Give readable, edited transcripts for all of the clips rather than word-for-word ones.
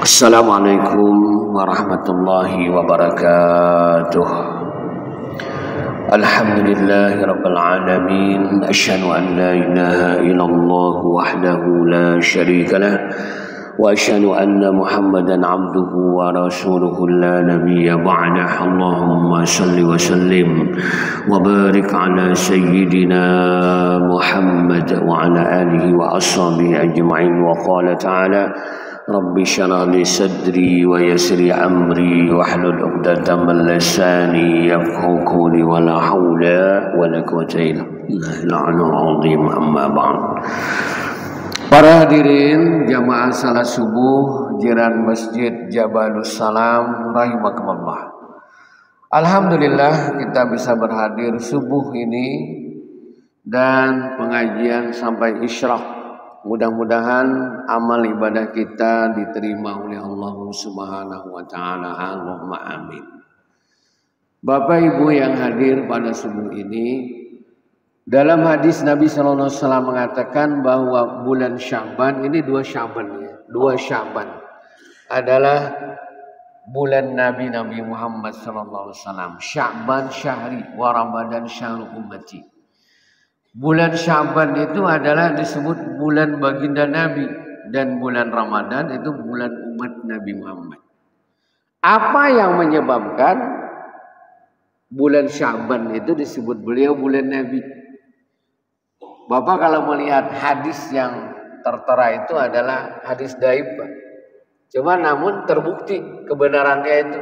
Assalamualaikum warahmatullahi wabarakatuh. Alhamdulillahi rabbil alamin. Asyhadu an la ilaha illallah wahdahu la syarika lah wa asyhadu anna Muhammadan abduhu wa rasuluhu la nabiyya ba'dah. Allahumma salli wa sallim wa barik ala sayyidina Muhammad wa ala alihi wa ashabihi ajma'in. Wa qala ta'ala Rabbi syrah li sadri wa yassir amri wahlul 'uqdatam min lisani yafqahu qawli wa la haula wa la quwwata illa billahil amma ba'd. Para hadirin jamaah salat subuh jiran Masjid Jabalus Salam rahimakumullah. Alhamdulillah kita bisa berhadir subuh ini dan pengajian sampai isyraq. Mudah-mudahan amal ibadah kita diterima oleh Allah Subhanahu wa taala. Allahumma amin. Bapak Ibu yang hadir pada subuh ini, dalam hadis Nabi sallallahu alaihi wasallam mengatakan bahwa bulan Sya'ban ini dua Sya'ban adalah bulan Nabi Muhammad sallallahu alaihi wasallam. Sya'ban syahri wa Ramadan syahru ummati. Bulan Sya'ban itu adalah disebut bulan baginda Nabi dan bulan Ramadan itu bulan umat Nabi Muhammad. Apa yang menyebabkan bulan Sya'ban itu disebut beliau bulan Nabi? Bapak kalau melihat hadis yang tertera itu adalah hadis dhaif, Pak. Cuma namun terbukti kebenarannya itu.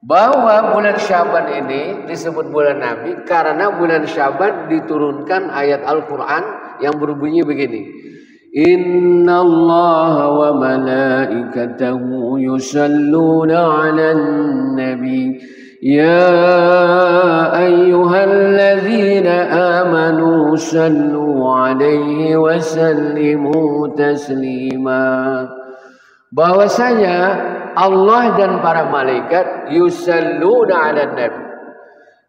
Bahwa bulan Sya'ban ini disebut bulan Nabi karena bulan Sya'ban diturunkan ayat Al-Quran yang berbunyi begini. Inna Allah wa malaikatahu yusalluna ala nabi ya ayyuhalladzina amanu sallu alaihi wa sallimu taslima. Bahwasanya Allah dan para malaikat yusalluna 'alan nabi.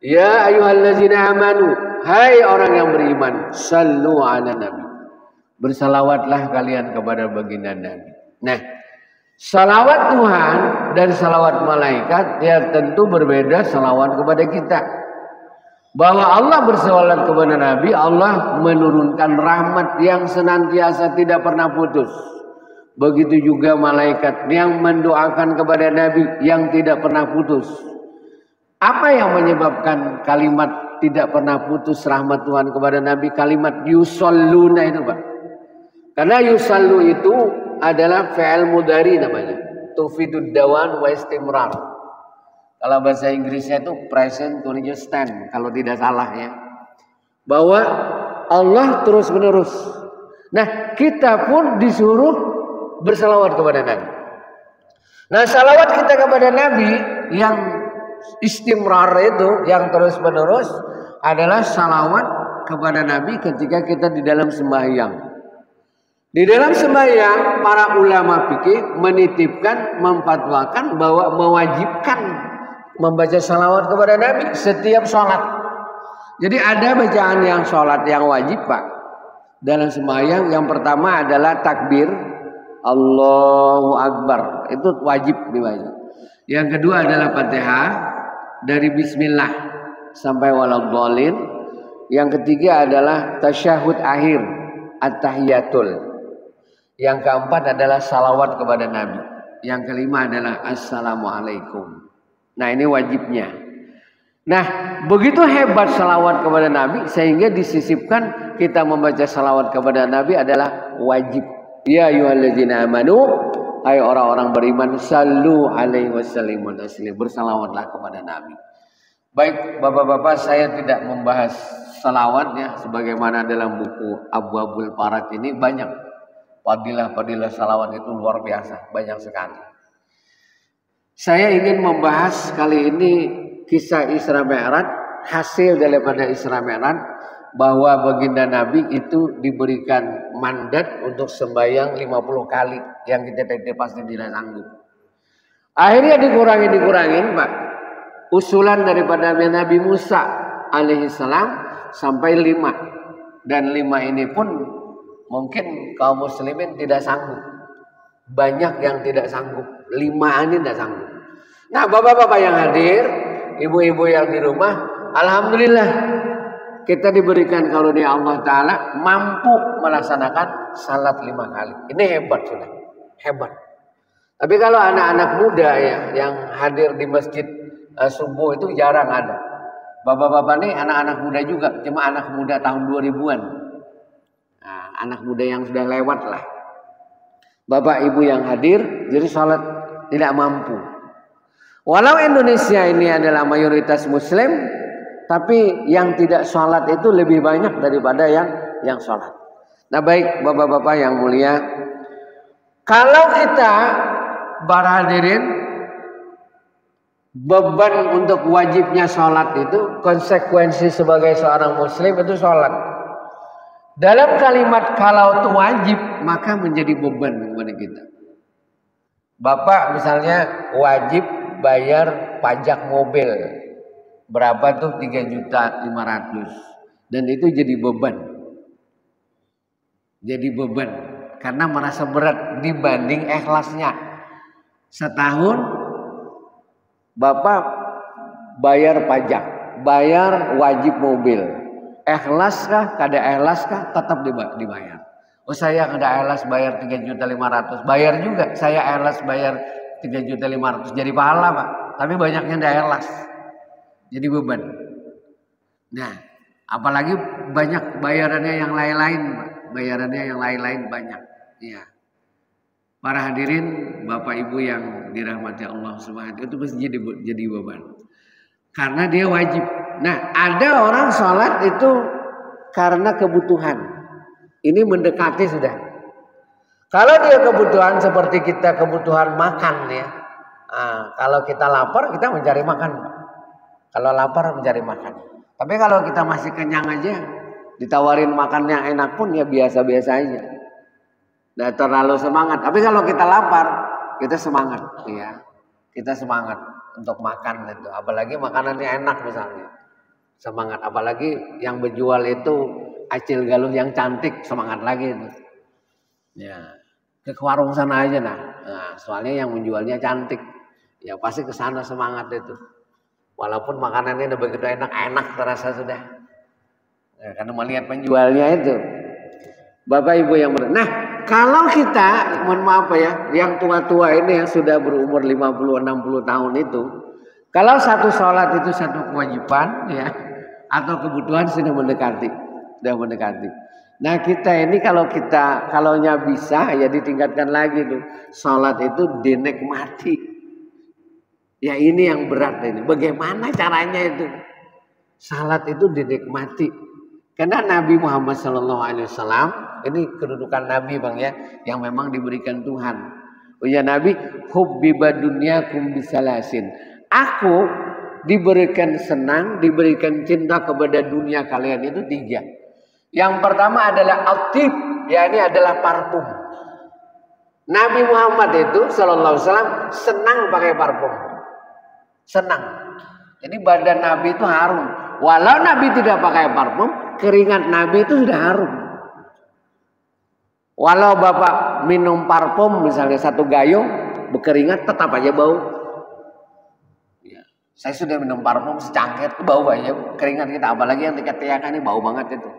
Ya ayyuhallazina amanu, hai orang yang beriman, sallu 'alan nabi. Bersalawatlah kalian kepada baginda Nabi. Nah, salawat Tuhan dan salawat malaikat ya tentu berbeda salawat kepada kita. Bahwa Allah bersalawat kepada Nabi, Allah menurunkan rahmat yang senantiasa tidak pernah putus. Begitu juga malaikat yang mendoakan kepada Nabi yang tidak pernah putus. Apa yang menyebabkan kalimat tidak pernah putus rahmat Tuhan kepada Nabi? Kalimat yusalluna itu, Pak. Karena yusallu itu adalah fi'il mudhari namanya. Tufidud dawan wa istimrar. Kalau bahasa Inggrisnya itu present continuous tense kalau tidak salah ya. Bahwa Allah terus menerus. Nah, kita pun disuruh bersalawat kepada Nabi. Nah, salawat kita kepada Nabi yang istimrar itu, yang terus menerus adalah salawat kepada Nabi ketika kita di dalam sembahyang. Di dalam sembahyang, para ulama fikih menitipkan, memfatwakan bahwa mewajibkan membaca salawat kepada Nabi setiap sholat. Jadi ada bacaan yang sholat yang wajib, Pak. Dalam sembahyang yang pertama adalah takbir Allahu Akbar, itu wajib dibaca. Yang kedua adalah Fatihah dari bismillah sampai waladhdallin. Yang ketiga adalah tasyahud akhir at-tahiyatul. Yang keempat adalah salawat kepada Nabi. Yang kelima adalah assalamualaikum. Nah, ini wajibnya. Nah, begitu hebat salawat kepada Nabi sehingga disisipkan kita membaca salawat kepada Nabi adalah wajib. Ya ayyuhalladzina amanu, hai orang-orang beriman, sallu alaihi wasallimu taslima. Bersalawatlah kepada Nabi. Baik, Bapak-bapak, saya tidak membahas salawatnya sebagaimana dalam buku Abwaabul Farad ini banyak fadilah-fadilah salawat itu luar biasa, banyak sekali. Saya ingin membahas kali ini kisah Isra Mi'raj, hasil daripada Isra Mi'raj, bahwa baginda Nabi itu diberikan mandat untuk sembahyang 50 kali yang kita pasti tidak sanggup. Akhirnya dikurangin Pak. Usulan daripada Nabi Musa alaihissalam sampai 5. Dan 5 ini pun mungkin kaum muslimin tidak sanggup. Banyak yang tidak sanggup. 5 ini tidak sanggup. Nah, bapak-bapak yang hadir, ibu-ibu yang di rumah, alhamdulillah kita diberikan karunia Allah Ta'ala mampu melaksanakan salat 5 kali. Ini hebat sudah, hebat. Tapi kalau anak-anak muda ya yang hadir di masjid subuh itu jarang ada. Bapak-bapak nih anak-anak muda juga, cuma anak muda tahun 2000-an. Nah, anak muda yang sudah lewat lah. Bapak ibu yang hadir jadi salat tidak mampu. Walau Indonesia ini adalah mayoritas muslim, tapi yang tidak sholat itu lebih banyak daripada yang sholat. Nah baik bapak-bapak yang mulia, kalau kita para hadirin beban untuk wajibnya sholat itu konsekuensi sebagai seorang muslim itu sholat. Dalam kalimat kalau itu wajib maka menjadi beban kepada kita. Bapak misalnya wajib bayar pajak mobil. Berapa tuh 3.500.000 dan itu jadi beban. Jadi beban karena merasa berat dibanding ikhlasnya. Setahun Bapak bayar pajak, bayar wajib mobil. Ikhlaskah, kada ikhlaskah tetap dibayar. Oh saya kada ikhlas bayar 3.500.000, bayar juga. Saya ikhlas bayar 3.500.000 jadi pahala Pak. Tapi banyaknya tidak ikhlas. Jadi beban. Nah, apalagi banyak bayarannya yang lain-lain, Pak. Bayarannya yang lain-lain banyak. Ya. Para hadirin, Bapak Ibu yang dirahmati Allah Subhanahu itu pasti jadi beban. Karena dia wajib. Nah, ada orang sholat itu karena kebutuhan. Ini mendekati sudah. Kalau dia kebutuhan seperti kita kebutuhan makan ya. Nah, kalau kita lapar kita mencari makan. Kalau lapar mencari makan. Tapi kalau kita masih kenyang aja, ditawarin makan yang enak pun ya biasa-biasa aja. Nggak terlalu semangat. Tapi kalau kita lapar, kita semangat, ya. Kita semangat untuk makan itu. Apalagi makanannya enak misalnya, semangat. Apalagi yang berjual itu acil galuh yang cantik, semangat lagi itu. Ya, ke warung sana aja nah. Soalnya yang menjualnya cantik, ya pasti ke sana semangat itu. Walaupun makanannya udah begitu enak terasa sudah. Ya, karena melihat penjualnya itu. Bapak Ibu yang nah, kalau kita, mohon maaf ya, yang tua-tua ini yang sudah berumur 50-60 tahun itu, kalau satu sholat itu satu kewajiban ya, atau kebutuhan sudah mendekati. Nah kita ini kalaunya bisa ya ditingkatkan lagi tuh. Sholat itu dinikmati. Ya ini yang berat ini. Bagaimana caranya itu? Salat itu dinikmati. Karena Nabi Muhammad SAW ini kedudukan Nabi bang ya, yang memang diberikan Tuhan. Oh ya Nabi, hubbiba dunyakum bisalasin. Aku diberikan senang, diberikan cinta kepada dunia kalian itu 3. Yang pertama adalah atib, ya ini adalah parfum. Nabi Muhammad itu SAW senang pakai parfum. Senang. Jadi badan Nabi itu harum. Walau Nabi tidak pakai parfum, keringat Nabi itu sudah harum. Walau Bapak minum parfum misalnya 1 gayung berkeringat tetap aja bau. Ya, saya sudah minum parfum secangkir itu bau aja keringat kita, apalagi yang tiga-tiga ini bau banget itu.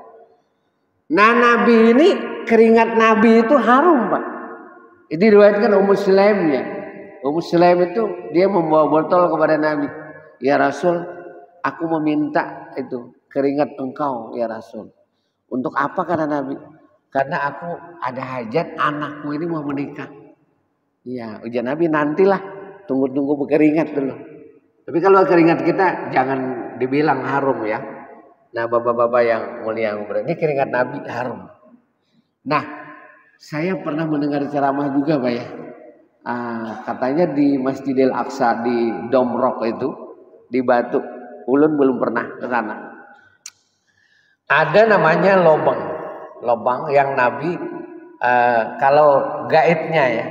Nah Nabi ini keringat Nabi itu harum Pak. Ini diriwayatkan Ummu Sulaim ya. Ummu Sulaim itu dia membawa botol kepada Nabi. Ya Rasul, aku meminta itu keringat engkau ya Rasul. Untuk apa kata Nabi? Karena aku ada hajat, anakku ini mau menikah. Ya ujian Nabi nantilah, tunggu-tunggu berkeringat dulu. Tapi kalau keringat kita jangan dibilang harum ya. Nah bapak-bapak yang mulia ini keringat Nabi harum. Nah saya pernah mendengar ceramah juga Pak ya. Katanya di Masjidil Aqsa di Dome Rock itu di Batu. Ulun belum pernah ke sana. Ada namanya lobang yang Nabi kalau gaibnya ya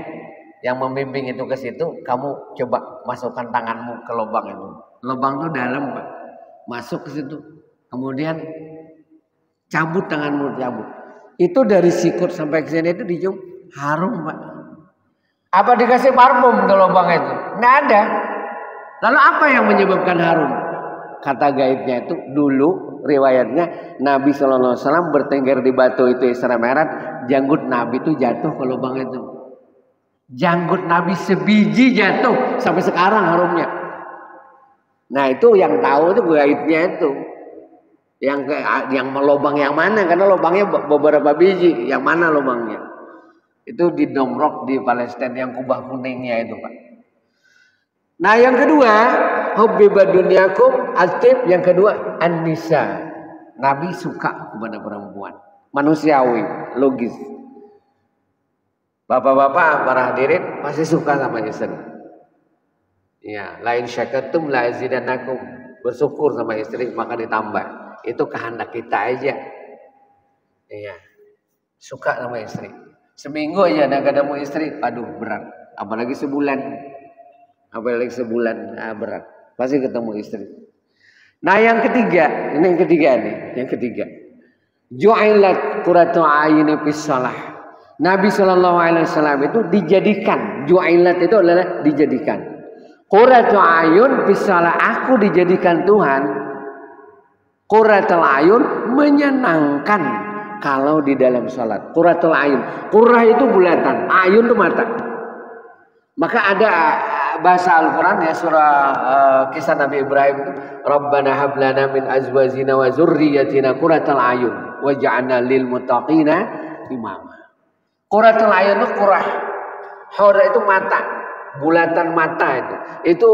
yang membimbing itu ke situ, kamu coba masukkan tanganmu ke lubang itu. Lubang itu dalam Pak. Masuk ke situ. Kemudian cabut tanganmu, cabut. Itu dari sikut sampai ke sini itu dicium harum Pak. Apa dikasih parfum ke lubang itu? Nggak ada. Lalu apa yang menyebabkan harum? Kata gaibnya itu dulu riwayatnya Nabi SAW bertengger di batu itu Isra Mi'raj, janggut Nabi itu jatuh ke lubang itu. Janggut Nabi sebiji jatuh sampai sekarang harumnya. Nah itu yang tahu itu gaibnya itu. Yang lubang yang mana? Karena lubangnya beberapa biji. Yang mana lubangnya? Itu di Domrok di Palestina yang kubah kuningnya itu, Pak. Nah yang kedua, hubbibat dunyakum atib. Yang kedua, an-nisa. Nabi suka kepada perempuan. Manusiawi, logis. Bapak-bapak, para hadirin pasti suka sama istri. Ya, lain syakatum la azidannakum. Bersyukur sama istri maka ditambah. Itu kehendak kita aja. Iya. Suka sama istri. Seminggu aja enggak ketemu istri, aduh berat. Apalagi sebulan. Berat. Pasti ketemu istri. Nah yang ketiga, ini yang ketiga. Ju'ilat qurratu a'yuni fis shalah. Nabi SAW itu dijadikan. Ju'ilat itu adalah dijadikan. Qurratu a'yun fis shalah. Aku dijadikan Tuhan. Qurratul a'yun menyenangkan kalau di dalam salat. Qurratul a'yun. Qurrah itu bulatan, ayun itu mata. Maka ada bahasa Al-Quran ya surah kisah Nabi Ibrahim itu Rabbana hablana min azwajina wa zurriyatina qurratal ayun waj'alna lil muttaqina imama. Qurratul ayun itu qurrah. Hura itu mata, bulatan mata itu. Itu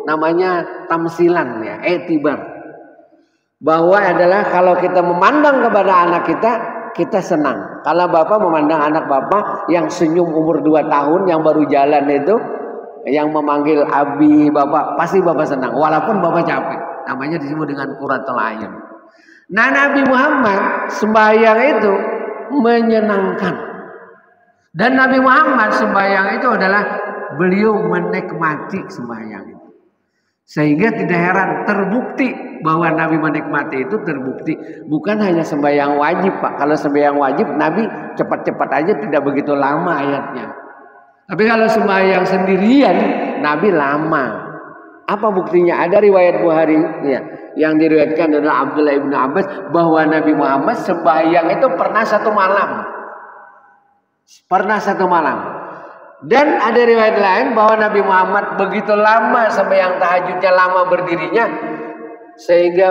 namanya tamsilan ya, etibar. Bahwa adalah kalau kita memandang kepada anak kita senang. Kalau bapak memandang anak bapak yang senyum umur 2 tahun yang baru jalan itu, yang memanggil abi bapak, pasti bapak senang walaupun bapak capek. Namanya disebut dengan qurratul ayun. Nah Nabi Muhammad sembahyang itu menyenangkan. Dan Nabi Muhammad sembahyang itu adalah beliau menikmati sembahyang itu. Sehingga tidak heran terbukti bahwa Nabi menikmati itu terbukti. Bukan hanya sembahyang wajib, Pak. Kalau sembahyang wajib Nabi cepat-cepat aja tidak begitu lama ayatnya. Tapi kalau sembahyang sendirian Nabi lama. Apa buktinya? Ada riwayat Bukhari ya, yang diriwayatkan adalah Abdullah ibn Abbas bahwa Nabi Muhammad sembahyang itu pernah 1 malam. Pernah 1 malam. Dan ada riwayat lain bahwa Nabi Muhammad begitu lama sembahyang tahajudnya, lama berdirinya sehingga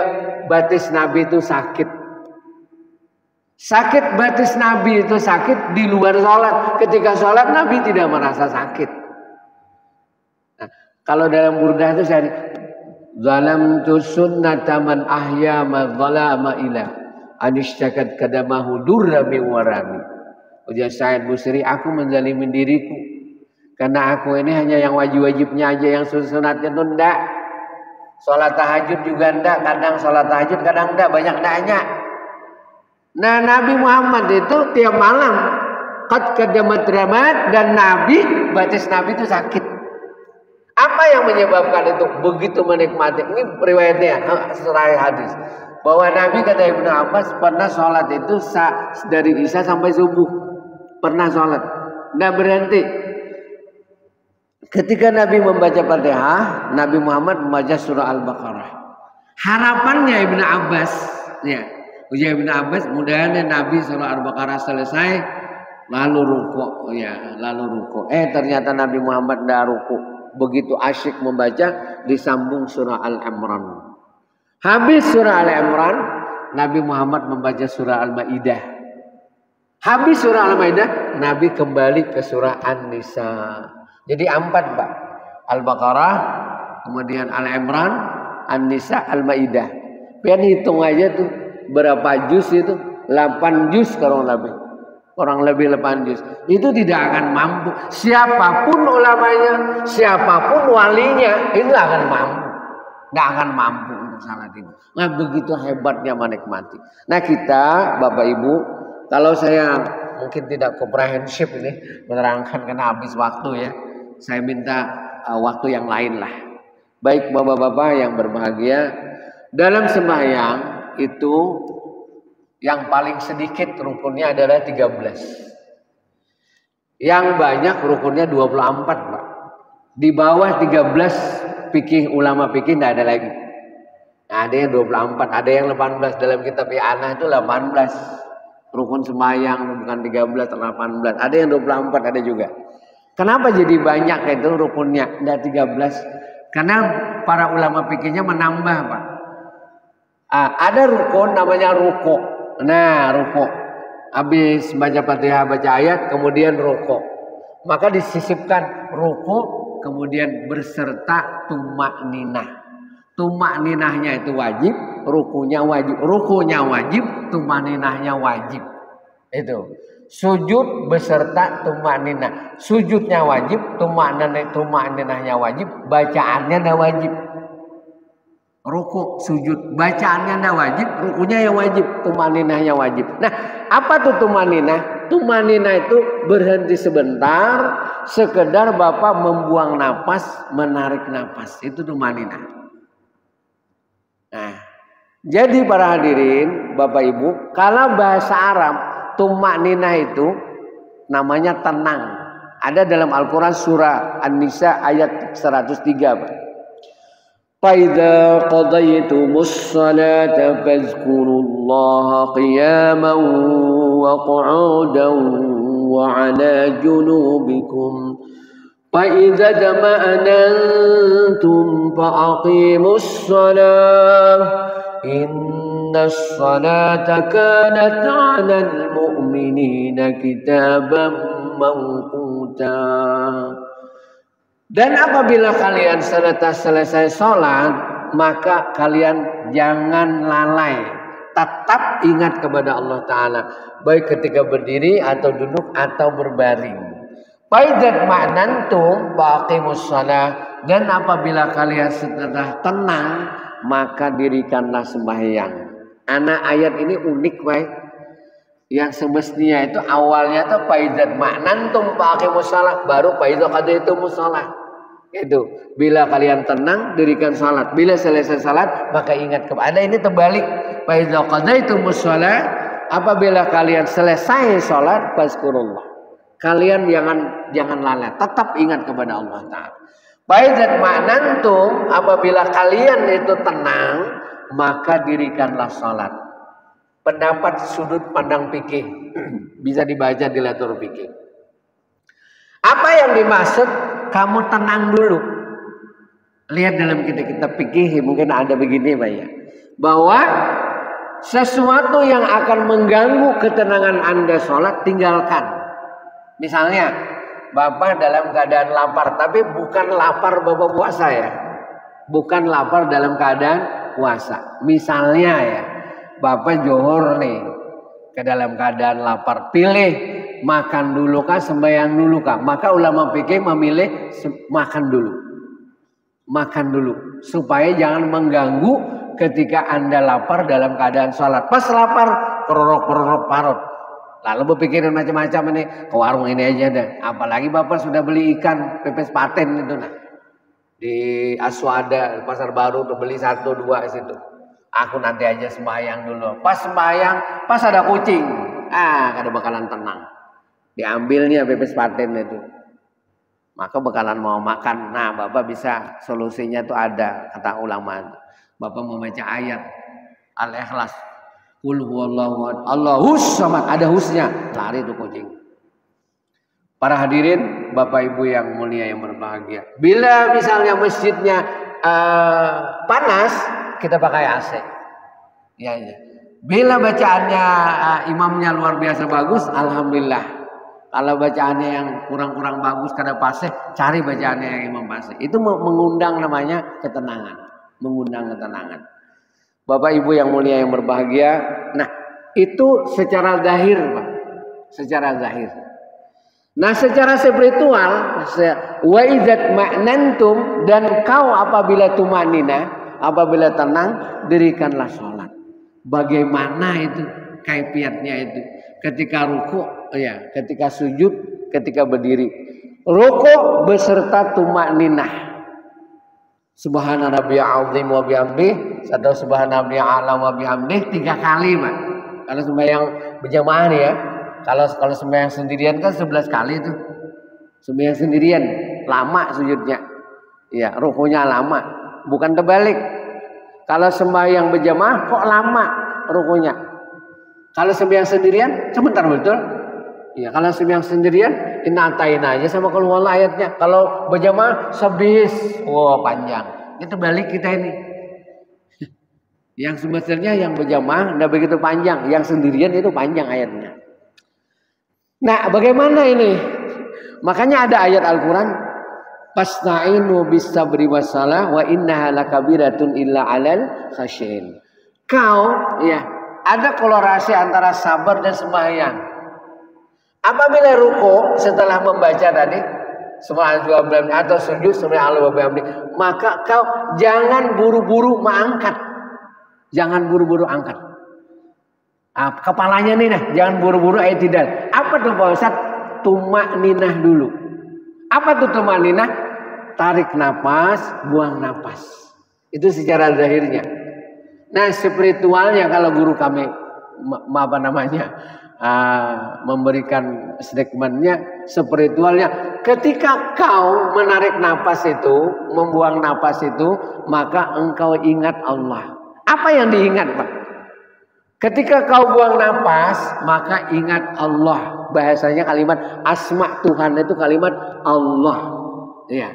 batis Nabi itu sakit. Sakit batis Nabi itu sakit di luar sholat. Ketika sholat Nabi tidak merasa sakit. Nah, kalau dalam burdah itu saya zalamtu sunnata man ahya ma zalama ila anishtakat kadamahu durra min warami. Ujar Said Busiri, aku menzalimi diriku karena aku ini hanya yang wajib-wajibnya aja, yang sunatnya itu enggak. Sholat tahajud juga enggak, kadang sholat tahajud kadang enggak, banyak enggaknya. Nah Nabi Muhammad itu tiap malam qad qadamat ramat, dan Nabi, batis Nabi itu sakit. Apa yang menyebabkan itu begitu menikmati? Ini riwayatnya sahih hadis bahwa Nabi kata Ibnu Abbas pernah sholat itu dari Isya sampai subuh, pernah sholat nggak berhenti. Ketika Nabi membaca Fatihah, Nabi Muhammad membaca surah Al-Baqarah. Harapannya Ibnu Abbas ya, ujar Ibnu Abbas, mudah-mudahan Nabi surah Al-Baqarah selesai lalu ruku ya, ternyata Nabi Muhammad tidak ruku. Begitu asyik membaca, disambung surah Al-Imran. Habis surah Al-Imran, Nabi Muhammad membaca surah Al-Maidah. Habis surah Al-Maidah, Nabi kembali ke surah An-Nisa. Jadi 4, Pak. Al-Baqarah, kemudian Al-Imran, An-Nisa, Al-Maidah. Pian hitung aja tuh berapa juz itu? 8 juz kalau lebih. Kurang lebih 8 juz. Itu tidak akan mampu. Siapapun ulamanya, siapapun walinya, itu akan mampu. Nggak akan mampu untuk salat itu. Nah begitu hebatnya menikmati. Nah kita Bapak Ibu, kalau saya mungkin tidak komprehensif ini menerangkan karena habis waktu ya. Saya minta waktu yang lain lah. Baik Bapak-bapak yang berbahagia, dalam sembahyang itu yang paling sedikit rukunnya adalah 13. Yang banyak rukunnya 24, Pak. Di bawah 13 fikih ulama fikih tidak ada lagi. Nah, ada yang 24, ada yang 18 dalam kitab I'anah itu 18. Rukun sembahyang bukan 13 atau 18. Ada yang 24 ada juga. Kenapa jadi banyak itu rukunnya? Tidak 13. Karena para ulama fikihnya menambah, Pak. Ada rukun namanya ruku. Nah, ruku. Habis baca Fatihah, baca ayat, kemudian ruku. Maka disisipkan ruku, kemudian berserta tumak-ninah. Tumak-ninahnya itu wajib, rukunya wajib. Rukunya wajib, tumak-ninahnya wajib. Itu. Sujud beserta tumak-ninah. Sujudnya wajib, tumak-ninahnya wajib, bacaannya tidak wajib. Ruku, sujud, bacaannya tidak wajib, rukunya yang wajib, tumaninahnya wajib. Nah, apa tuh tumaninah? Tumaninah itu berhenti sebentar, sekedar Bapak membuang napas, menarik napas. Itu tumaninah. Nah, jadi para hadirin, Bapak Ibu, kalau bahasa Arab, tumaninah itu namanya tenang. Ada dalam Al-Quran surah An-Nisa ayat 103, Pak. فَإِذَا قَضَيْتُمُ الصَّلَاةَ فَاذْكُرُوا اللَّهَ قِيَامًا وَقُعُودًا وَعَلَى جُنُوبِكُمْ فَإِذَا اطْمَأْنَنْتُمْ فَأَقِيمُوا الصَّلَاةَ إِنَّ الصَّلَاةَ كَانَتْ عَلَى الْمُؤْمِنِينَ كِتَابًا مَوْقُوتًا. Dan apabila kalian selesai sholat, maka kalian jangan lalai. Tetap ingat kepada Allah Ta'ala. Baik ketika berdiri atau duduk atau berbaring. Faidat ma'nantum baqimus shalah. Dan apabila kalian setelah tenang, maka dirikanlah sembahyang. Anak ayat ini unik, baik. Yang semestinya itu awalnya tuh faidat ma'nantum baqimus shalah, baru faidat qadaytumus shalah. Itu bila kalian tenang dirikan salat, bila selesai salat maka ingat kepada. Ini terbalik. Fa idza qadaytumus shalah, apabila kalian selesai salat fazkurullah, kalian jangan lalai, tetap ingat kepada Allah Ta'ala. Fa idza ma'nantum, apabila kalian itu tenang maka dirikanlah salat. Pendapat sudut pandang fikih bisa dibaca di literatur fikih. Apa yang dimaksud kamu tenang dulu? Lihat dalam kitab-kitab fikih mungkin ada begini, Pak ya. Bahwa sesuatu yang akan mengganggu ketenangan Anda sholat tinggalkan. Misalnya Bapak dalam keadaan lapar, tapi bukan lapar Bapak puasa ya. Bukan lapar dalam keadaan puasa. Misalnya ya, Bapak johor nih ke dalam keadaan lapar. Pilih makan dulu kah, sembahyang dulu kah? Maka ulama fikih memilih makan dulu. Makan dulu supaya jangan mengganggu ketika Anda lapar dalam keadaan sholat. Pas lapar, perorok parut. Lalu berpikiran macam-macam, ini ke warung ini aja deh. Apalagi Bapak sudah beli ikan pepes paten itu nah. Di Aswada, Pasar Baru tuh beli 1, 2 situ. Aku nanti aja sembahyang dulu. Pas sembahyang, pas ada kucing. Kada bakalan tenang. Diambilnya pepes paten itu. Maka bakalan mau makan. Nah, Bapak bisa solusinya tuh ada, kata ulama. Bapak membaca ayat Al-Ikhlas. Qul huwallahu ahad, Allahus samad. Ada husnya, lari tuh kucing. Para hadirin, Bapak Ibu yang mulia yang berbahagia. Bila misalnya masjidnya panas, kita pakai AC. Ya. Bila bacaannya imamnya luar biasa bagus, alhamdulillah. Kalau bacaannya yang kurang-kurang bagus karena fasih, cari bacaannya yang imam fasih. Itu mengundang namanya ketenangan. Mengundang ketenangan. Bapak Ibu yang mulia yang berbahagia. Nah, itu secara zahir, Pak. Secara zahir. Nah, secara spiritual, wa idzat ma'nantum, dan kau apabila tumanina, apabila tenang, dirikanlah sholat. Bagaimana itu kaifiatnya itu? Ketika ruku, ya, ketika sujud, ketika berdiri. Ruku beserta tumakninah. Subhana rabbiyal azim wa bihamdih, atau subhana rabbiyal a'la wa bihamdih 3 kali, Pak. Kalau sembahyang berjamaah nih ya. Kalau sembahyang sendirian kan 11 kali itu. Sembahyang sendirian lama sujudnya. Ya, rukunya lama, bukan terbalik. Kalau sembahyang berjamaah kok lama rukunya. Kalau sembahyang sendirian sebentar betul. Ya, kalau sembahyang sendirian inatain aja sama keluar ayatnya. Kalau berjamaah sebis, panjang. Itu balik kita ini. Yang sebenarnya yang berjamaah tidak begitu panjang, yang sendirian itu panjang ayatnya. Nah, bagaimana ini? Makanya ada ayat Al-Quran, Fasta'inu bis-sabri was-salah wa innaha lakabiratun illa 'alal khasyin. Kau ya, ada korelasi antara sabar dan sembahyang. Apabila ruku setelah membaca tadi subhanallah atau sujud subhanallah maka kau jangan buru-buru mengangkat. Jangan buru-buru angkat. Kepalanya nih nah, jangan buru-buru i'tidal. Apa tuh Pak Ustaz? Tumak ninah dulu. Apa tuh tumak ninah? Tarik napas, buang napas. Itu secara zahirnya. Nah, spiritualnya kalau guru kami memberikan statementnya, spiritualnya ketika kau menarik napas itu, membuang napas itu, maka engkau ingat Allah. Apa yang diingat, Pak? Ketika kau buang napas, maka ingat Allah. Bahasanya kalimat asma Tuhan itu kalimat Allah. Ya.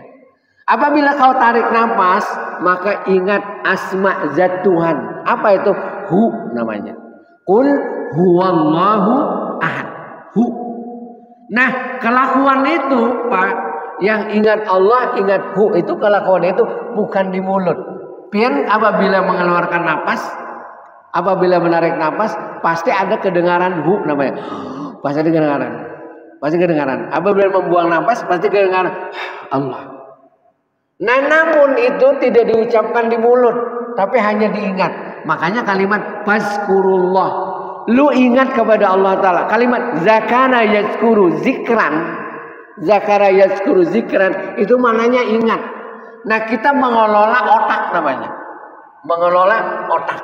Apabila kau tarik napas, maka ingat asma zat Tuhan. Apa itu? Hu namanya. Qul huwallahu ahad. Hu. Nah, kelakuan itu, Pak, yang ingat Allah, ingat hu, itu kelakuan itu bukan di mulut. Pian apabila mengeluarkan napas, apabila menarik napas, pasti ada kedengaran hu namanya. Pasti ada kedengaran. Pasti kedengaran. Apabila membuang napas, pasti kedengaran Allah. Nah, namun itu tidak diucapkan di mulut, tapi hanya diingat. Makanya kalimat fazkurullah. Lu ingat kepada Allah Ta'ala. Kalimat zakana yazkuru zikran. Zakara yazkuru zikran. Itu maknanya ingat. Nah, kita mengelola otak namanya. Mengelola otak.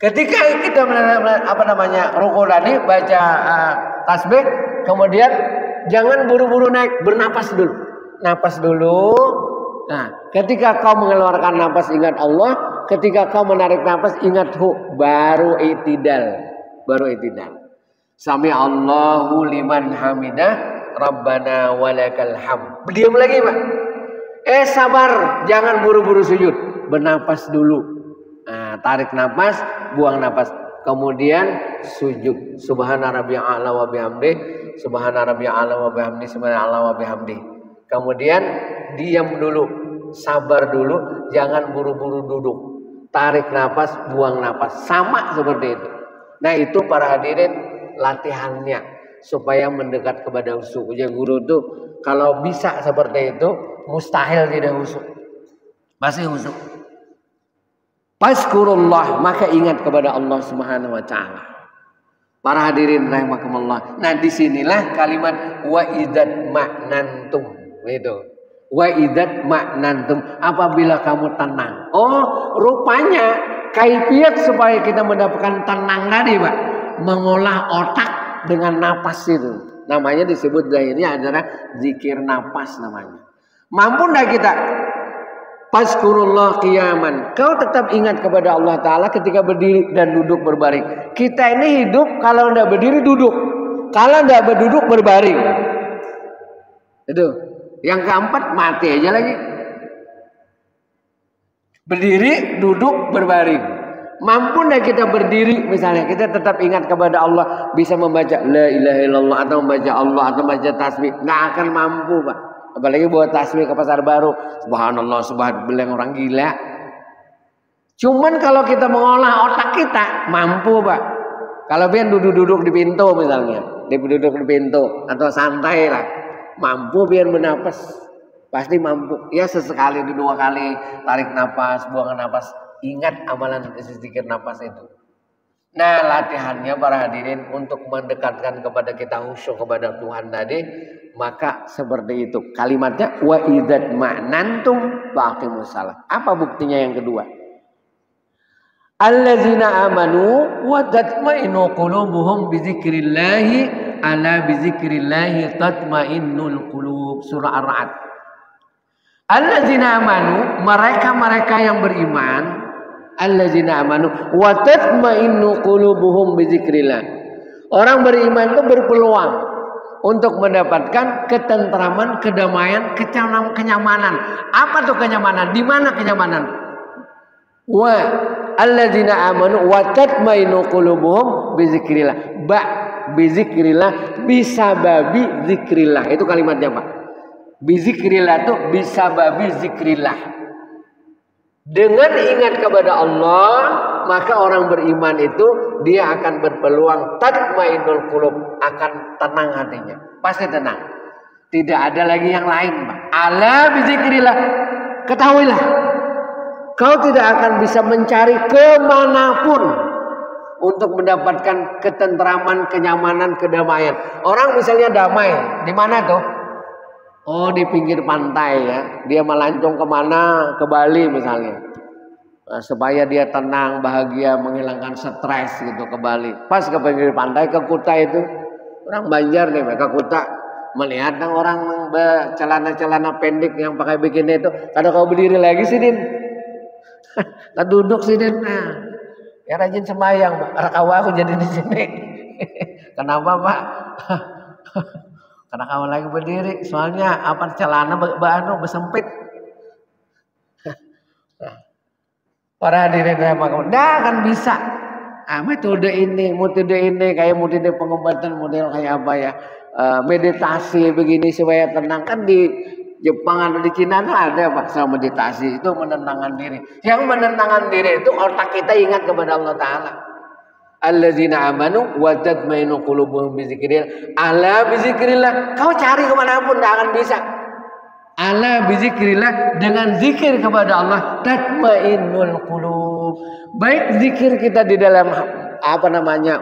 Ketika kita ruku tadi baca tasbih, kemudian jangan buru-buru naik, bernapas dulu. Napas dulu. Nah, ketika kau mengeluarkan napas ingat Allah, ketika kau menarik napas ingat hu, baru i'tidal. Baru i'tidal. Sami Allahu liman hamidah, Rabbana walakal hamd. Diam lagi, Pak. Sabar, jangan buru-buru sujud. Bernapas dulu. Nah, tarik napas, buang napas. Kemudian sujud. Subhana rabbiyal a'la wa bihamdi, subhana rabbiyal a'la wa bihamdi, subhanallah wa bihamdi. Kemudian diam dulu, sabar dulu, jangan buru-buru duduk. Tarik napas, buang napas. Sama seperti itu. Nah, itu para hadirin latihannya supaya mendekat kepada khusyuk. Jadi guru tuh kalau bisa seperti itu mustahil tidak khusyuk. Pasti khusyuk. Fazkurullah, maka ingat kepada Allah Subhanahu wa taala. Para hadirin rahimakumullah. Nah, disinilah kalimat wa idzat ma'nantum. Itu. Wa idzat ma'nantum, apabila kamu tenang. Oh, rupanya kaifiat supaya kita mendapatkan tenang tadi, Pak, mengolah otak dengan napas itu. Namanya disebut zahirnya adalah zikir napas namanya. Mampu enggak kita? Fazkurullah qiyaman. Kau tetap ingat kepada Allah Ta'ala ketika berdiri dan duduk berbaring. Kita ini hidup kalau enggak berdiri duduk. Kalau enggak berduduk berbaring. Itu. Yang keempat mati aja lagi. Berdiri, duduk, berbaring. Mampu enggak kita berdiri misalnya, kita tetap ingat kepada Allah, bisa membaca la ilaha illallah atau membaca Allah atau membaca tasbih, enggak akan mampu, Pak. Apalagi buat tasbih ke pasar baru, subhanallah, subhanallah, yang orang gila. Cuman kalau kita mengolah otak kita, mampu, Pak. Kalau pian duduk-duduk di pintu misalnya, duduk di pintu atau santai lah, mampu pian bernapas. Pasti mampu. Ya sesekali, dua kali tarik napas, buang napas. Ingat amalan zikir napas itu. Nah, latihannya para hadirin untuk mendekatkan kepada kita khusyuk kepada Tuhan tadi, maka seperti itu. Kalimatnya wa idzat ma'nantum faqimus shalah. Apa buktinya yang kedua? Alladzina amanu wa tatmainnu qulubuhum bi dzikrillah, ala bi dzikrillah tatmainnul qulub. Surah Ar-Ra'd. Alladzina amanu, mereka-mereka yang beriman. Alladzina amanu wa tatmainnu qulubuhum bi dzikrillah. Orang beriman itu berpeluang untuk mendapatkan ketentraman, kedamaian, kenyamanan. Apa tuh kenyamanan? Di mana kenyamanan? Wa alladzina amanu wa tatmainnu qulubuhum bi dzikrillah. Bi dzikrillah bisababi dzikrillah. Itu kalimatnya, Pak. Bi dzikrillah itu bisababi dzikrillah. Dengan ingat kepada Allah, maka orang beriman itu dia akan berpeluang tatmainnul qulub, akan tenang hatinya. Pasti tenang. Tidak ada lagi yang lain, Pak. Ala bi dzikrillah. Ketahuilah, kau tidak akan bisa mencari kemanapun untuk mendapatkan ketentraman, kenyamanan, kedamaian. Orang misalnya damai, di mana tuh? Oh, di pinggir pantai ya. Dia melancong kemana? Ke Bali misalnya. Nah, supaya dia tenang, bahagia, menghilangkan stres gitu ke Bali. Pas ke pinggir pantai, ke Kuta itu. Orang Banjar nih, ke Kuta. Melihat orang celana-celana pendek yang pakai bikini itu. Kalau kau berdiri lagi sih, Din. Kita duduk sih, Din. Nah, ya rajin sembahyang, Pak. Rakawa aku jadi di sini. Kenapa, Pak? Karena kamu lagi berdiri, soalnya apa celana bersempit. Para hadirin rahimahullah, dah kan bisa. Metode ini kayak metode pengobatan model kayak apa ya? Meditasi begini supaya tenang. Kan di Jepang atau di Cina ada Pak sama meditasi, itu menenangkan diri. Yang menenangkan diri itu otak kita ingat kepada Allah Ta'ala. Alladzina amanu wa tatmainnu qulubuhum bi dzikrillah. Ala bi dzikrillah. Kau cari kemanapun tidak akan bisa. Ala bi dzikrillah, dengan zikir kepada Allah tatmainnul qulub. Baik zikir kita di dalam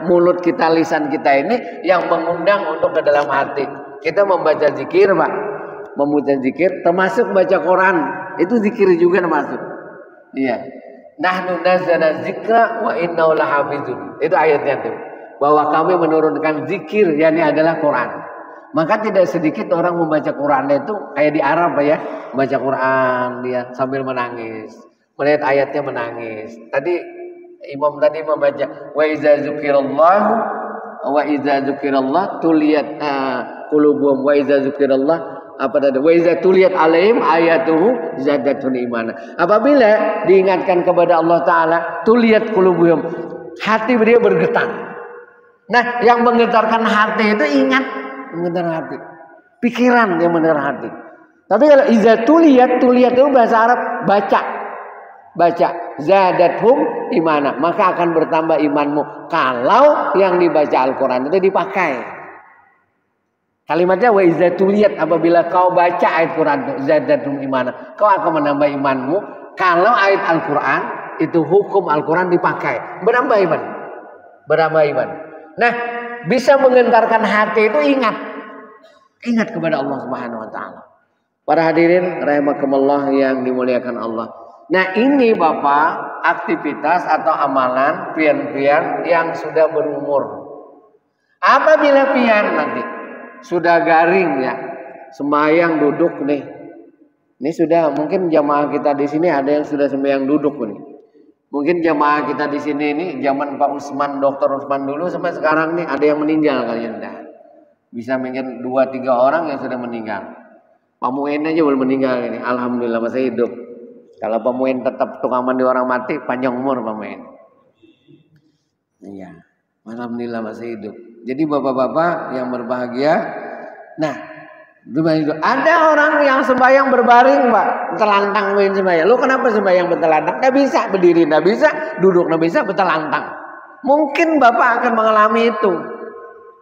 mulut kita, lisan kita ini yang mengundang untuk ke dalam hati. Kita membaca zikir, Pak. Membaca zikir termasuk baca Quran. Itu zikir juga termasuk. Iya. Nahnu nazzalna dzikra wa innahu lahafizun. Itu ayatnya tuh. Bahwa kami menurunkan zikir, yakni adalah Quran. Maka tidak sedikit orang membaca Quran itu kayak di Arab ya, baca Quran dia sambil menangis. Melihat ayatnya menangis. Tadi imam tadi membaca wa iza dzukirallah tuliyat qulubuhum wa iza dzukirallah apa tadi? Wa iza tuliyat alaihim ayatuhu zadatun imana. Apabila diingatkan kepada Allah Ta'ala, tuliyat qulubuhum, hati dia bergetar. Nah, yang menggetarkan hati itu ingat, menggetar hati. Pikiran yang menggetar hati. Tapi kalau iza tuliyat itu bahasa Arab baca. Zadathum imana, maka akan bertambah imanmu kalau yang dibaca Al-Qur'an itu dipakai. Kalimatnya wa iza tuliyat, apabila kau baca ayat Quran zadatum imana, kau akan menambah imanmu. Kalau ayat Al-Quran itu hukum Al-Quran dipakai, berambah iman. Nah, bisa menggentarkan hati itu ingat kepada Allah Subhanahu wa taala. Para hadirin rahimakumullah yang dimuliakan Allah. Nah, ini Bapak aktivitas atau amalan pian-pian yang sudah berumur. Apabila pian nanti sudah garing ya, sembahyang duduk nih. Ini sudah mungkin jamaah kita di sini ada yang sudah sembahyang duduk nih. Mungkin jamaah kita di sini ini zaman Pak Usman, Dr. Usman dulu sampai sekarang nih ada yang meninggal kalian dah. Bisa mungkin 2-3 orang yang sudah meninggal. Pak Muin aja belum meninggal ini. Alhamdulillah masih hidup. Kalau Pak Muin tetap tukang mandi orang mati, panjang umur Pak Muin. Iya. Alhamdulillah masih hidup. Jadi bapak-bapak yang berbahagia, nah, ada orang yang sembahyang berbaring, Pak, bertelantang main sembahyang. Lu kenapa sembahyang bertelantang? Nggak bisa berdiri, nggak bisa duduk, nggak bisa bertelantang. Mungkin bapak akan mengalami itu,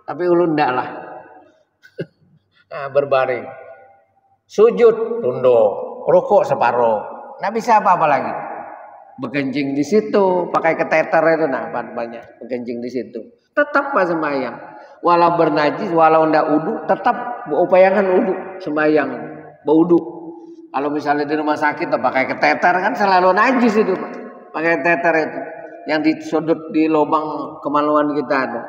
tapi ulun ndak lah. Nah, berbaring, sujud tunduk, rukuk separuh, nggak bisa apa-apa lagi. Bekencing di situ, pakai keteter itu, nah banyak bekencing di situ. Tetap pas sembahyang, walau bernajis, walau ndak udu, tetap upayakan udu sembahyang, baudu. Kalau misalnya di rumah sakit, pakai keteter kan selalu najis itu, Pak. Pakai keteter itu. yang di sudut di lubang kemaluan kita tuh.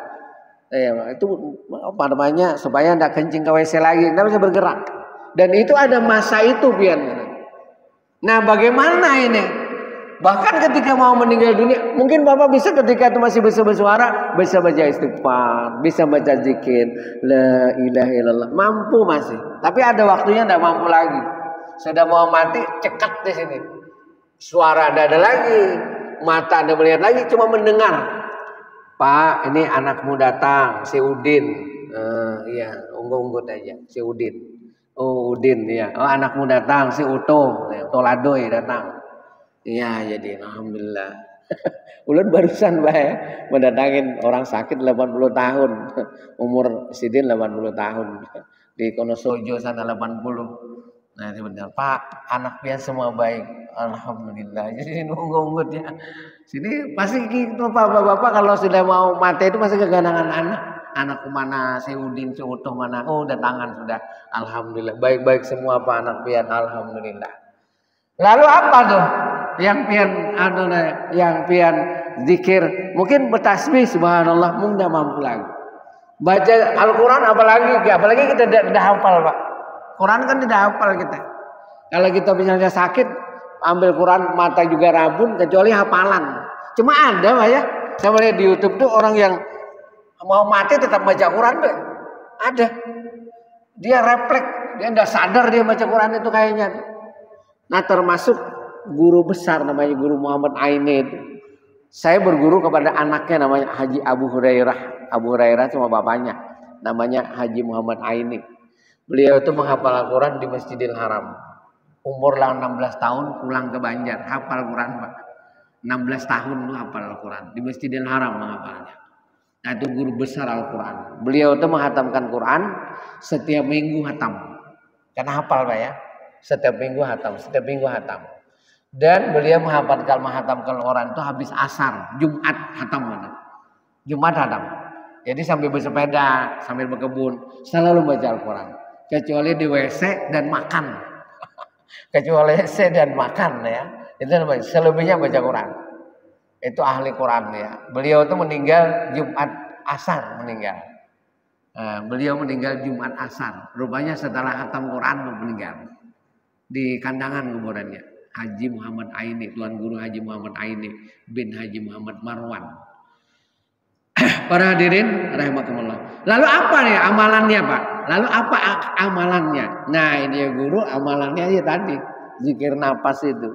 Itu apa namanya supaya tidak kencing ke WC lagi, tidak bisa bergerak. Dan itu ada masa itu pian. Nah bagaimana ini? Bahkan ketika mau meninggal dunia, mungkin Bapak bisa ketika itu masih bisa bersuara, bisa baca istighfar, bisa baca zikir, la ilaha illallah, mampu masih. Tapi ada waktunya tidak mampu lagi. Sudah mau mati, cekat di sini. Suara tidak ada lagi, mata tidak melihat lagi, cuma mendengar. Pak, ini anakmu datang, si Udin. Iya, unggut-unggut aja, si Udin. Oh, Udin, ya. Oh, anakmu datang, si Uto, Toladoy datang. Iya, jadi alhamdulillah. Ulun barusan Pak ya, mendatangin orang sakit 80 tahun. Umur Sidin 80 tahun. Di Konosojo sana 80. Nah, sebentar, Pak, anak pian semua baik. Alhamdulillah. Jadi nunggu-nunggu ya. Sini pasti gitu Bapak-bapak kalau sudah mau mati itu pasti keganangan anak. Anak kemana, si Udin, si Utuh mana? Oh, datangan sudah. Alhamdulillah. Baik-baik semua Pak anak pian. Alhamdulillah. Lalu apa tuh? Yang pian zikir, mungkin bertasbih subhanallah, mungkin tidak mampu lagi. Baca Al-Quran apalagi kita tidak hafal Pak. Quran kan tidak hafal kita. Kalau kita misalnya sakit, ambil Quran mata juga rabun kecuali hafalan. Cuma ada Pak ya, saya melihat di YouTube tuh orang yang mau mati tetap baca Quran tuh. Ada. Dia refleks, dia tidak sadar dia baca Quran itu kayaknya. Nah termasuk guru besar namanya Guru Muhammad Aini itu. Saya berguru kepada anaknya namanya Haji Abu Hurairah. Abu Hurairah cuma bapaknya. Namanya Haji Muhammad Aini. Beliau itu menghafal Al-Quran di Masjidil Haram. Umur 16 tahun pulang ke Banjar. Hafal Quran Pak. 16 tahun itu hafal Al-Quran. Di Masjidil Haram menghafalnya. Nah itu guru besar Al-Quran. Beliau itu menghatamkan Quran setiap minggu hatam. Karena hafal Pak ya. Setiap minggu hatam. Dan beliau menghatamkan Quran itu habis asar, Jumat hatam. Jadi sambil bersepeda, sambil berkebun, selalu baca Al-Quran. Kecuali di WC dan makan. Ya. Itu selebihnya baca Quran. Itu ahli Quran ya. Beliau itu meninggal Jumat asar meninggal. Beliau meninggal Jumat asar. Rupanya setelah hatam Quran meninggal. Di kandangan kuburannya. Haji Muhammad Aini, Tuan Guru Haji Muhammad Aini bin Haji Muhammad Marwan. Para hadirin rahimakumullah. Lalu apa nih amalannya Pak? Lalu apa amalannya? Nah ini ya guru, amalannya aja tadi zikir napas itu.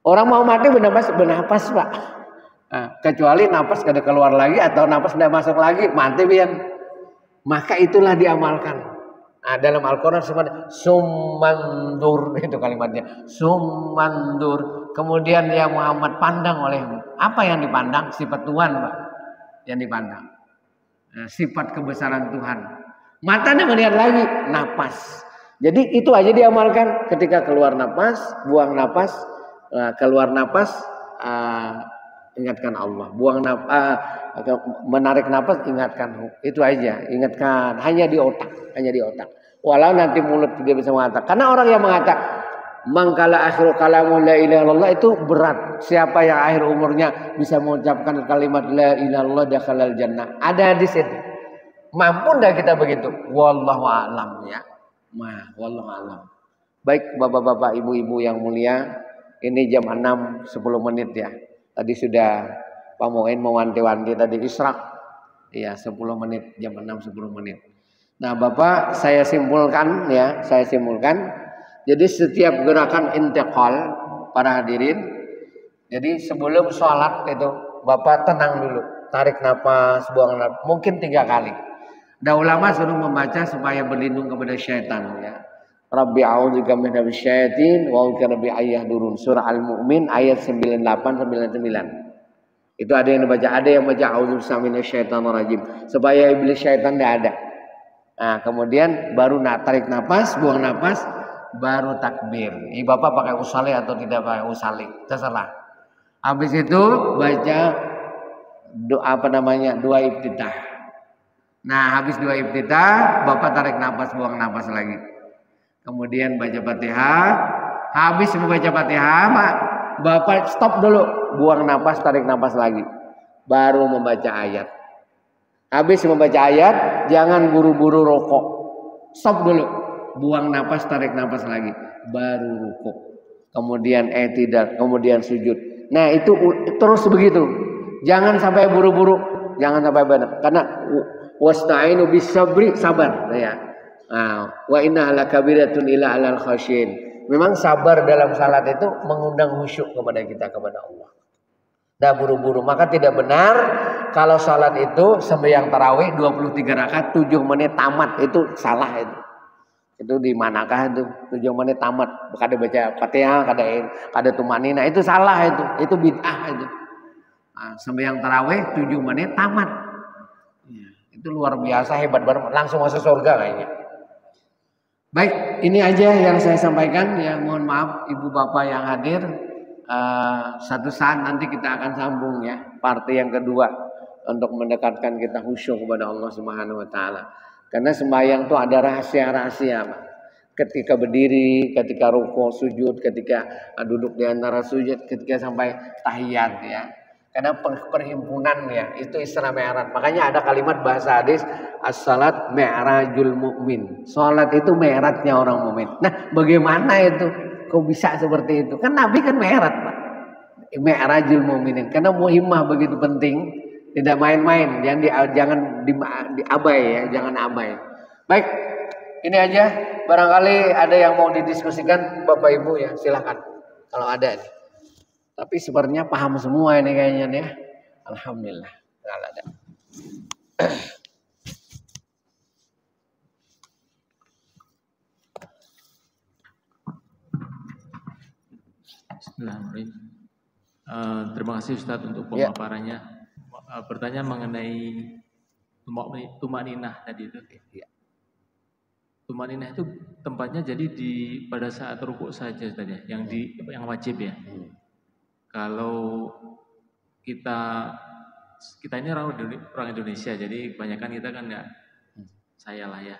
Orang mau mati bernapas Pak. Kecuali napas kada keluar lagi atau napas tidak masuk lagi, mati pian. Maka itulah diamalkan. Nah, dalam Al-Quran summandur itu kalimatnya. Summandur. Kemudian ya Muhammad pandang olehmu. Apa yang dipandang? Sifat Tuhan Pak. Yang dipandang. Sifat kebesaran Tuhan. Matanya melihat lagi napas. Jadi itu aja diamalkan. Ketika keluar napas, buang napas, keluar napas, ingatkan Allah. Buang napas, menarik napas, ingatkan. Itu aja, ingatkan. Hanya di otak. Walau nanti mulut tidak bisa mengatakan. Karena orang yang mengatakan mangkala akhiru kalamu la ilaha illallah itu berat. Siapa yang akhir umurnya bisa mengucapkan kalimat la ilaha illallah dakhalal jannah. Ada hadis itu. Mampu enggak kita begitu? Wallahu a'lam ya. Wallahu a'lam. Baik Bapak-bapak, Ibu-ibu yang mulia, ini jam 6:10 menit ya. Tadi sudah Pak Moin mewanti-wanti tadi israk. Iya, 10 menit, jam 6:10 menit. Nah Bapak, saya simpulkan. Jadi setiap gerakan intiqal para hadirin, jadi sebelum sholat itu Bapak tenang dulu, tarik napas, buang napas, mungkin 3 kali. Dah ulama suruh membaca supaya berlindung kepada syaitan ya. Rabbi a'udzubika minasy syaitin wa a'udzu bi ayyahdurun. Surah Al-Mu'min ayat 98-99. Itu ada yang baca a'udzubika minasy syaitonir rajim supaya iblis syaitan tidak ada. Nah, kemudian baru tarik napas, buang napas, baru takbir. Ini Bapak pakai usali atau tidak pakai usali, terserah. Habis itu baca doa iftitah. Nah, habis doa iftitah, Bapak tarik napas, buang napas lagi. Kemudian baca Fatihah. Habis membaca Fatihah, Pak, Bapak stop dulu, buang napas, tarik napas lagi, baru membaca ayat. Habis membaca ayat, jangan buru-buru rokok. Stop dulu, buang napas, tarik napas lagi, baru rukuk. Kemudian i'tidal, kemudian sujud. Nah itu terus begitu. Jangan sampai buru-buru, jangan sampai benar. Karena wasta'inu bis sabri, sabar. Ya. Wa inna lakabiratun ila alal khasyin. Memang sabar dalam salat itu mengundang khusyuk kepada kita, kepada Allah. Dah buru-buru, maka tidak benar kalau salat itu sembahyang tarawih 23 rakaat 7 menit tamat, itu salah itu. Itu di manakah itu 7 menit tamat, kada baca Fatihah, kada tumanina, itu salah itu bid'ah itu. Sembahyang tarawih 7 menit tamat. Itu luar biasa, hebat banget, langsung masuk surga kayaknya. Baik, ini aja yang saya sampaikan ya, mohon maaf ibu bapak yang hadir. Satu saat nanti kita akan sambung ya, part yang kedua untuk mendekatkan kita khusyuk kepada Allah Subhanahu wa taala. Karena sembahyang itu ada rahasia-rahasia, Pak. Ketika berdiri, ketika rukuk, sujud, ketika duduk di antara sujud, ketika sampai tahiyat ya. Karena perhimpunan ya, itu istilah mi'raj. Makanya ada kalimat bahasa hadis, as-salat mi'rajul mu'min. Salat itu mi'rajnya orang mukmin. Nah, bagaimana itu? Kok bisa seperti itu? Kan Nabi kan mi'raj, Pak. Mi'rajul mu'minin. Karena muhimmah begitu penting, tidak main-main, jangan diabai ya, jangan abai. Baik, ini aja. Barangkali ada yang mau didiskusikan Bapak Ibu ya, silakan. Kalau ada nih. Tapi sepertinya paham semua ini kayaknya nih ya. Alhamdulillah. Kalau ada. Bismillahirrahmanirrahim. Terima kasih Ustadz untuk pemaparannya. Bertanya mengenai tumaninah tadi itu. Tumaninah itu tempatnya jadi pada saat rukuk saja Ustadz ya, yang wajib ya. Kalau kita ini orang Indonesia, jadi kebanyakan kita kan nggak, saya lah ya,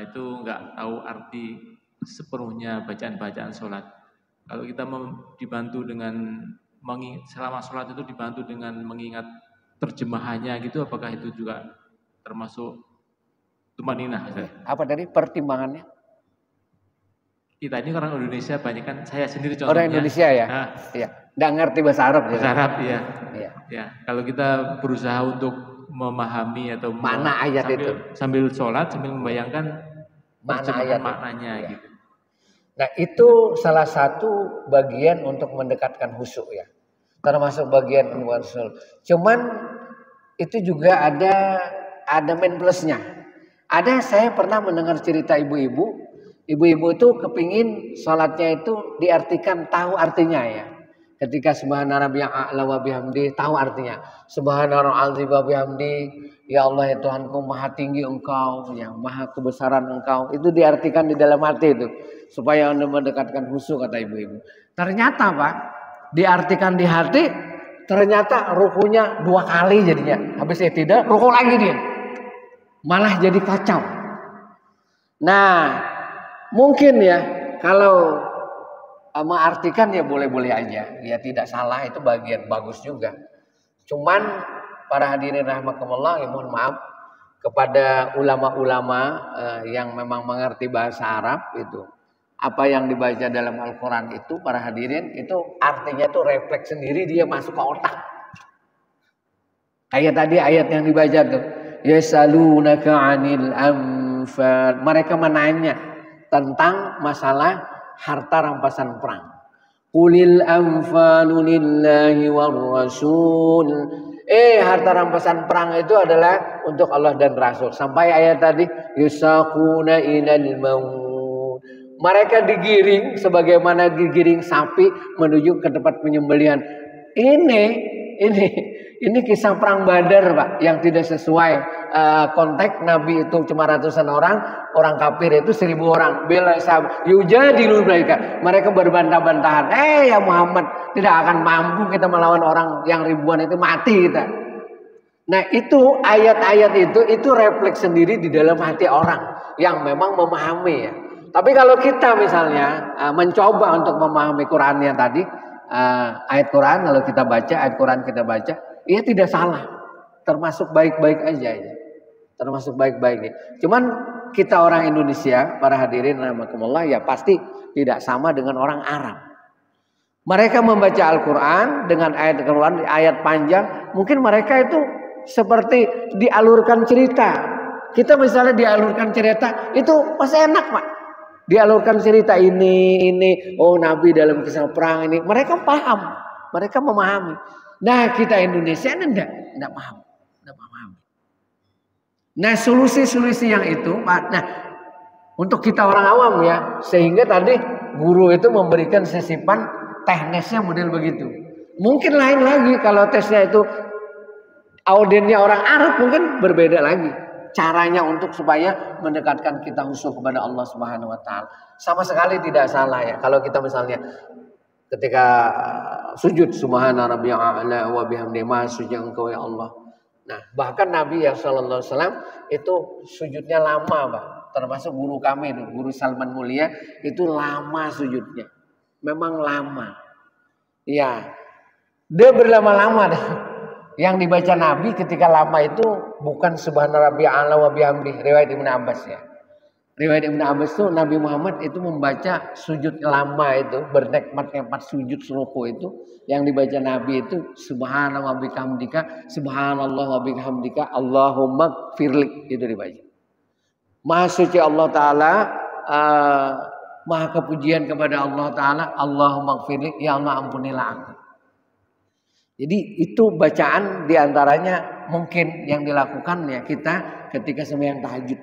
itu nggak tahu arti sepenuhnya bacaan-bacaan sholat. Kalau kita dibantu dengan selama sholat itu dibantu dengan mengingat terjemahannya gitu, apakah itu juga termasuk tumaninah? Apa tadi pertimbangannya? Kita ini orang Indonesia, banyak kan, saya sendiri contohnya. Orang Indonesia ya? Iya. Nggak ngerti bahasa Arab. Bahasa Arab ya. Ya. Kalau kita berusaha untuk memahami atau mana ayat itu sambil sholat, sambil membayangkan mana ayat maknanya gitu. Nah itu salah satu bagian untuk mendekatkan khusyuk ya. Termasuk bagian khusyuk. Cuman itu juga ada main plusnya. Saya pernah mendengar cerita ibu-ibu itu kepingin sholatnya itu diartikan, tahu artinya ya. Ketika subhana rabbiyal a'la wa bihamdi, tahu artinya. Subhana rabbiyal azim wa bihamdi, ya Allah ya Tuhanku, maha tinggi Engkau, ya maha kebesaran Engkau. Itu diartikan di dalam hati itu, supaya Anda mendekatkan khusyuk, kata ibu-ibu. Ternyata Pak, diartikan di hati, ternyata rukunya 2 kali jadinya. Habis itu tidak, ruku lagi dia. Malah jadi kacau. Nah, mungkin ya kalau mengartikan ya boleh-boleh aja, ya tidak salah, itu bagian bagus juga. Cuman para hadirin rahimakumullah, ya mohon maaf kepada ulama-ulama yang memang mengerti bahasa Arab itu, apa yang dibaca dalam Al-Quran itu para hadirin itu artinya itu refleks sendiri, dia masuk ke otak. Kayak tadi ayat yang dibaca tuh, yasalunaka 'anil anfal, mereka menanya tentang masalah harta rampasan perang. Qulil anfalu lillahi war rasul. Harta rampasan perang itu adalah untuk Allah dan Rasul. Sampai ayat tadi, yusaquna ilal maut. Mereka digiring sebagaimana digiring sapi menuju ke tempat penyembelihan. Ini kisah perang Badar, Pak, yang tidak sesuai konteks. Nabi itu cuma ratusan orang kafir itu 1000 orang. Bila sahabat yujadilu mereka berbantah-bantahan. Ya Muhammad, tidak akan mampu kita melawan orang yang ribuan itu, mati kita. Nah, itu ayat-ayat itu refleks sendiri di dalam hati orang yang memang memahami ya. Tapi kalau kita misalnya mencoba untuk memahami Qurannya tadi, ayat Quran, kalau kita baca ayat Quran kita baca, ia tidak salah, termasuk baik-baik aja ya. Termasuk baik-baik. Cuman kita orang Indonesia, para hadirin rahimakumullah, ya pasti tidak sama dengan orang Arab. Mereka membaca Al-Quran dengan ayat Quran, ayat panjang, mungkin mereka itu seperti dialurkan cerita. Kita misalnya dialurkan cerita, itu masih enak Pak. Dialurkan cerita ini, oh Nabi dalam kisah perang ini, mereka paham, mereka memahami. Nah kita Indonesia ini enggak paham, enggak paham. Nah solusi-solusi yang itu, nah untuk kita orang awam ya, sehingga tadi guru itu memberikan sisipan teknisnya model begitu. Mungkin lain lagi kalau tesnya itu audiennya orang Arab, mungkin berbeda lagi. Caranya untuk supaya mendekatkan kita khusyuk kepada Allah Subhanahu wa taala. Sama sekali tidak salah ya. Kalau kita misalnya ketika sujud subhana rabbiyal a'la wa bihamdihi, maha suci engkau ya Allah. Nah, bahkan Nabi ya sallallahu alaihi wasallam itu sujudnya lama, Pak. Termasuk guru kami itu, Guru Salman Mulia, itu lama sujudnya. Memang lama. Ya. Dia berlama-lama deh. Yang dibaca Nabi ketika lama itu bukan subhana rabbiyal a'la wa bihamdihi, riwayat Ibnu Abbas ya. Riwayat Ibnu Abbas itu Nabi Muhammad itu membaca sujud lama itu, bernikmat-nikmat sujud ruku itu, yang dibaca Nabi itu subhana wa bihamdika, subhanallah wa bihamdika, Allahumma firli, itu dibaca. Maha suci Allah taala, maha kepujian kepada Allah taala, Allahumma firli, ya Allah ampunilah aku. Jadi itu bacaan diantaranya mungkin yang dilakukan ya kita ketika sembahyang tahajud.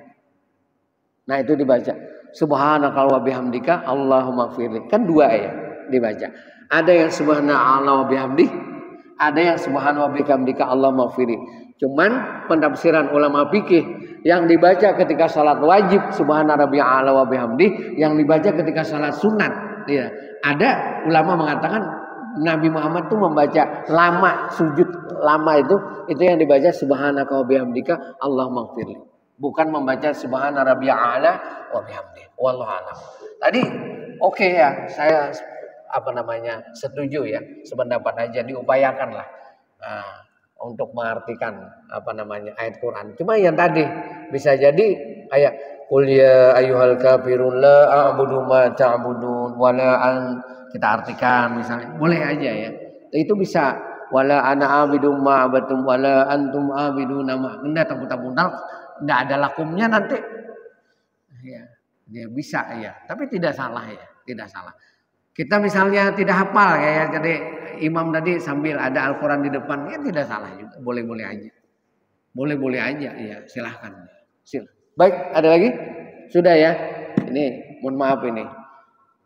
Nah itu dibaca subhanaka wa bihamdika Allahumma firli. Kan dua ya dibaca. Ada yang subhanallah wa bihamdi, ada yang subhanallah wa bihamdika Allahumma firli. Cuman penafsiran ulama fikih yang dibaca ketika salat wajib subhana rabbiyal a'la wa bihamdi, yang dibaca ketika salat sunat ya. Ada ulama mengatakan Nabi Muhammad tuh membaca lama, sujud lama itu yang dibaca subhanaka wa bihamdika Allahumma ighfirli. Bukan membaca subhana rabbiyal a'la wa bihamdihi. Wallahu a'lam. Tadi oke ya, saya setuju ya, sependapat aja, diupayakanlah untuk mengartikan ayat Quran. Cuma yang tadi bisa jadi kayak qul ya ayyuhal kafirun la a'budu ma ta'budun wa la an, kita artikan misalnya, boleh aja ya. Itu bisa wala ana abidum ma abatum wala antum abiduna ma, enggak tampil-tampil enggak ada lakumnya nanti. Ya, dia bisa ya, tapi tidak salah ya, tidak salah. Kita misalnya tidak hafal kayak tadi imam tadi sambil ada Al-Qur'an di depan, ya tidak salah juga, boleh-boleh aja. Boleh-boleh aja ya, silahkan. Baik, ada lagi? Sudah ya. Ini mohon maaf ini.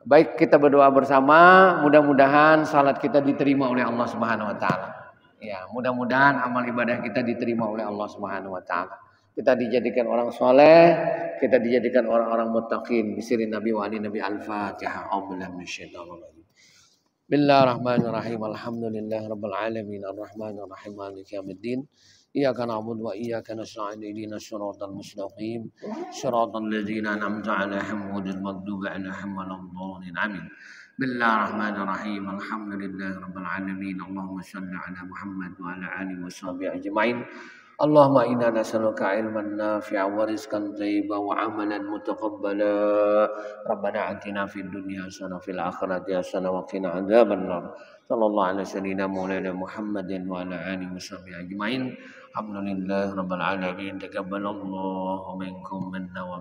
Baik, kita berdoa bersama, mudah-mudahan salat kita diterima oleh Allah Subhanahu wa taala. Ya, mudah-mudahan amal ibadah kita diterima oleh Allah Subhanahu wa taala. Kita dijadikan orang soleh, kita dijadikan orang-orang muttaqin. Bismillah Nabi wa ali Nabi Al-Fatihah. A'udzubillahi minasyaitonir rajim. Bismillahirrahmanirrahim. Alhamdulillahirabbil alamin arrahmanir rahim maliki yaumiddin. Iyyaka na'budu wa iyyaka nasta'in ihdinas siratal mustaqim siratal ladzina an'amta 'alaihim ghairil maghdubi 'alaihim waladdallin. Amin. Bismillahirrahmanirrahim. Alhamdulillahirabbil alamin. Allahumma shalli 'ala Muhammad wa 'ala alihi washabihi ajmain. Allahumma inna nas'aluka 'ilman nafi'an wa rizqan thayyiban wa 'amalan mutaqabbala. Rabbana atina fid dunya hasanah wa fil akhirati hasanah wa qina adzabannar. Sallallahu alaihi wasallam maulana Muhammadin wa 'ala alihi washabihi ajmain. Alhamdulillah rabbil alamin. Taqabbalallahu minkum minna wa